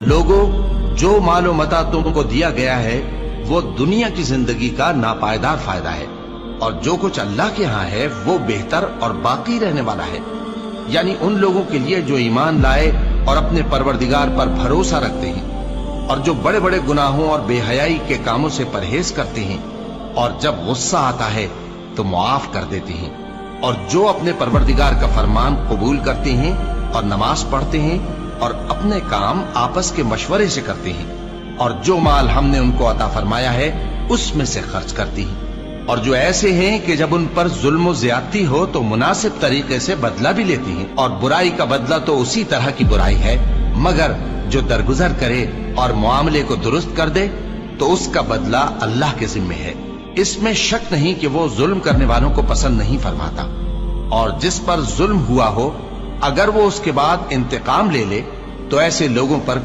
लोगों, जो मालो मता तुमको दिया गया है वो दुनिया की जिंदगी का नापायदार फायदा है, और जो कुछ अल्लाह के यहाँ है वो बेहतर और बाकी रहने वाला है। यानी उन लोगों के लिए जो ईमान लाए और अपने परवरदिगार पर भरोसा रखते हैं, और जो बड़े बड़े गुनाहों और बेहयाई के कामों से परहेज करते हैं, और जब गुस्सा आता है तो मुआफ कर देते हैं, और जो अपने परवरदिगार का फरमान कबूल करते हैं और नमाज पढ़ते हैं और अपने काम आपस के मशवरे से करते हैं, और जो माल हमने उनको अता फरमाया है उसमें से खर्च करती हैं। और जो ऐसे हैं कि जब उन पर जुल्म और ज्यादती हो तो मुनासिब तरीके से बदला भी लेती हैं, और बुराई का बदला तो उसी तरह की बुराई है, मगर जो दरगुजर करे और मामले को दुरुस्त कर दे तो उसका बदला अल्लाह के जिम्मे है। इसमें शक नहीं कि वो जुल्म करने वालों को पसंद नहीं फरमाता। और जिस पर जुल्म हुआ हो अगर वो उसके बाद इंतकाम ले ले तो ऐसे लोगों पर